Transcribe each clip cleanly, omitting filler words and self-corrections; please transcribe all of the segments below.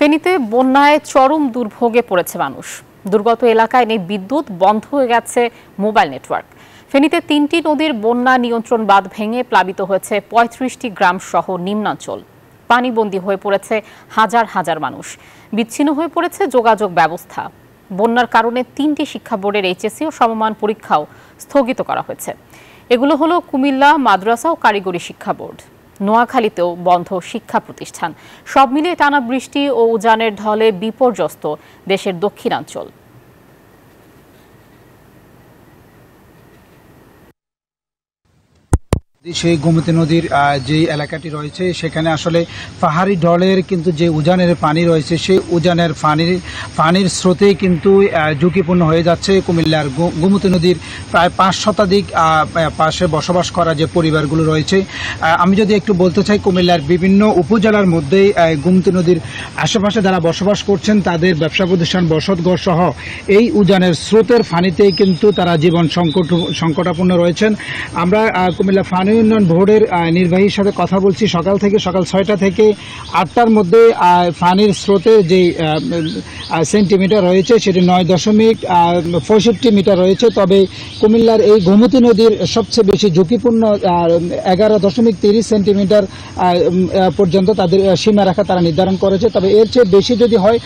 ফেনীতে বন্যায় চরম দুর্ভোগে পড়েছে মানুষ। দুর্গত এলাকায় নেই বিদ্যুৎ, বন্ধ হয়ে গেছে মোবাইল নেটওয়ার্ক। ফেনীতে 3টি নদীর বন্যা নিয়ন্ত্রণ বাঁধ ভেঙে প্লাবিত হয়েছে 35টি গ্রাম সহ নিম্নাঞ্চল। পানিবন্দী হয়ে পড়েছে হাজার হাজার মানুষ। বিচ্ছিন্ন হয়ে পড়েছে যোগাযোগ ব্যবস্থা। বন্যার কারণে 3টি শিক্ষা বোর্ডের এইচএসসি ও সমমান পরীক্ষাও স্থগিত করা হয়েছে। এগুলো হলো কুমিল্লা মাদ্রাসা ও কারিগরি শিক্ষা বোর্ড। নোয়াখালীতেও বন্ধ শিক্ষা প্রতিষ্ঠান। সব মিলিয়ে টানা বৃষ্টি ও উজানের ঢলে বিপর্যস্ত দেশের দক্ষিণাঞ্চল। সেই গোমতী নদীর যে এলাকাটি রয়েছে সেখানে আসলে পাহাড়ি ঢলের কিন্তু যে উজানের পানি রয়েছে সেই উজানের পানির স্রোতেই কিন্তু ঝুঁকিপূর্ণ হয়ে যাচ্ছে কুমিল্লার গোমতী নদীর প্রায় 5 শতাধিক পাশে বসবাস করা যে পরিবারগুলো রয়েছে। আমি যদি একটু বলতে চাই, কুমিল্লার বিভিন্ন উপজেলার মধ্যেই গোমতী নদীর আশেপাশে যারা বসবাস করছেন তাদের ব্যবসা প্রতিষ্ঠান, বসতঘর সহ এই উজানের স্রোতের পানিতেই কিন্তু তারা জীবন সংকটাপন্ন রয়েছেন। আমরা কুমিল্লা পানি উন্নয়ন বোর্ডের নির্বাহীর সাথে কথা বলছি। সকাল 6টা থেকে 8টার মধ্যে পানির স্রোতের যে সেন্টিমিটার রয়েছে সেটি 9.65 মিটার রয়েছে। তবে কুমিল্লার এই গোমতী নদীর সবচেয়ে বেশি ঝুঁকিপূর্ণ 11.30 সেন্টিমিটার পর্যন্ত তাদের সীমারেখা তারা নির্ধারণ করেছে। তবে এর চেয়ে বেশি যদি হয়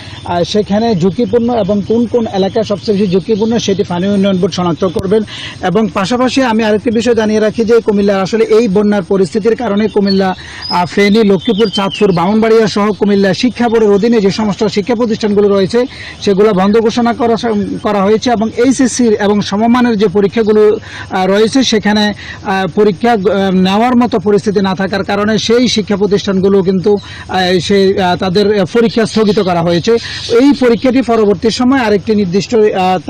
সেখানে ঝুঁকিপূর্ণ এবং কোন কোন এলাকায় সবচেয়ে বেশি ঝুঁকিপূর্ণ সেটি পানি উন্নয়ন বোর্ড শনাক্ত করবেন। এবং পাশাপাশি আমি আরেকটি বিষয় জানিয়ে রাখি যে কুমিল্লার আসলে এই বন্যার পরিস্থিতির কারণে কুমিল্লা, ফেনী, লক্ষ্মীপুর, চাঁদপুর, ব্রাহ্মণবাড়িয়া সহ কুমিল্লা শিক্ষা বোর্ডের অধীনে যে সমস্ত শিক্ষা প্রতিষ্ঠানগুলো রয়েছে সেগুলো বন্ধ ঘোষণা করা হয়েছে। এবং এইচএসসির এবং সমমানের যে পরীক্ষাগুলো রয়েছে সেখানে পরীক্ষা নেওয়ার মতো পরিস্থিতি না থাকার কারণে সেই শিক্ষা প্রতিষ্ঠানগুলো কিন্তু তাদের পরীক্ষা স্থগিত করা হয়েছে। এই পরীক্ষাটি পরবর্তী সময় আরেকটি নির্দিষ্ট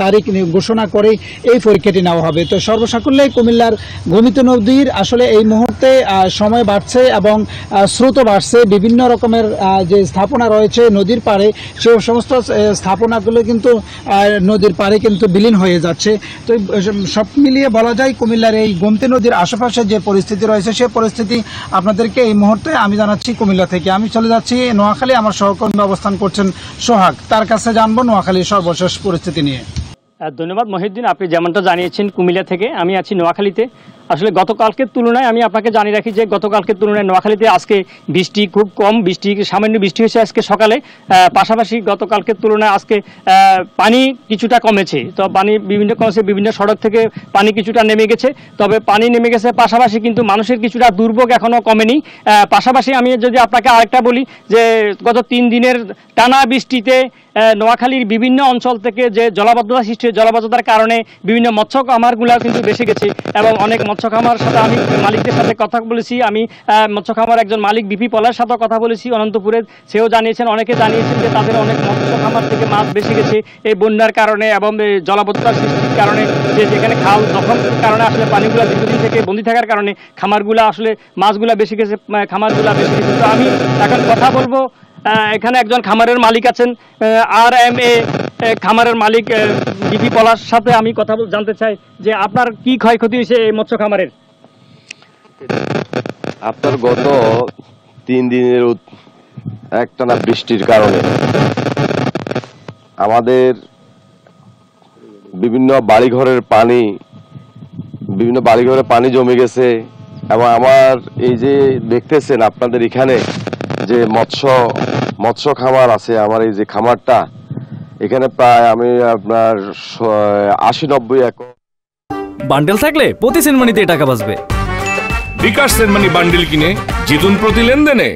তারিখ ঘোষণা করে এই পরীক্ষাটি নেওয়া হবে। তো সর্বসাকুল্যে কুমিল্লার গোমতী নদীর আসলে এই মুহূর্তে সময় বাড়ছে এবং স্রোতও বাড়ছে। বিভিন্ন রকমের যে স্থাপনা রয়েছে নদীর পাড়ে সেই সমস্ত স্থাপনাগুলো কিন্তু নদীর পাড়ে কিন্তু বিলীন হয়ে যাচ্ছে। তো সব মিলিয়ে বলা যায় কুমিল্লার এই গোমতী নদীর আশেপাশে যে পরিস্থিতি রয়েছে সে পরিস্থিতি আপনাদেরকে এই মুহূর্তে আমি জানাচ্ছি কুমিল্লা থেকে। আমি চলে যাচ্ছি নোয়াখালী। আমার সহকর্মী অবস্থান করছেন সোহাগ, তার কাছে জানবো নোয়াখালীর সর্বশেষ পরিস্থিতি নিয়ে। ধন্যবাদ মহিউদ্দিন, আপনি যেমনটা জানিয়েছেন কুমিল্লা থেকে। আমি আছি নোয়াখালীতে। আসলে গতকালকের তুলনায় আমি আপনাকে জানিয়ে রাখি যে গতকালকের তুলনায় নোয়াখালীতে আজকে বৃষ্টি খুব কম, সামান্য বৃষ্টি হয়েছে আজকে সকালে। পাশাপাশি গতকালকের তুলনায় আজকে পানি কিছুটা কমেছে। তো পানি বিভিন্ন সড়ক থেকে পানি কিছুটা নেমে গেছে। তবে পানি নেমে গেছে পাশাপাশি কিন্তু মানুষের কিছুটা দুর্ভোগ এখনও কমেনি। পাশাপাশি আমি যদি আপনাকে আরেকটা বলি যে গত 3 দিনের টানা বৃষ্টিতে নোয়াখালীর বিভিন্ন অঞ্চল থেকে যে জলাবদ্ধতা সৃষ্টি, জলাবদ্ধতার কারণে বিভিন্ন মৎস্য খামারগুলো কিন্তু বেশি গেছে এবং অনেক মৎস্য খামার সাথে আমি মালিকদের সাথে কথা বলেছি। আমি মৎস্য খামার একজন মালিক বিপি পলার সাথে কথা বলেছি অনন্তপুরের। সেও জানিয়েছেন, অনেকে জানিয়েছেন যে তাদের অনেক মৎস্য খামার থেকে মাছ বেশি গেছে এই বন্যার কারণে এবং জলাবদ্ধতার সৃষ্টির কারণে। যেখানে খাল দখল কারণে আসলে পানিগুলো দীর্ঘদিন থেকে বন্দী থাকার কারণে খামারগুলো আসলে মাছগুলো বেশি গেছে, খামারগুলো বেশি গেছে। তো আমি এখন কথা বলবো, এখানে একজন খামারের মালিক আছেন, RMA খামারের মালিক বিপি পলার সাথে আমি কথা জানতে চাই যে আপনার কি ক্ষয়ক্ষতি হয়েছে এই মৎস্য খামারের? আপনার গত 3 দিনের একটানা বৃষ্টির কারণে আমাদের বিভিন্ন বাড়িঘরের পানি জমে গেছে। এবং আমার এই যে দেখতেছেন আপনাদের এখানে যে মৎস্য খামার আছে, আমার এই যে খামারটা এখানে প্রায় আমি আপনার 80-90 একর। বান্ডেল থাকলে প্রতি সেনমানিতে টাকা বাঁচবে। বিকাশ সেনমানি বান্ডেল কিনে জিতুন প্রতি লেনদেনে।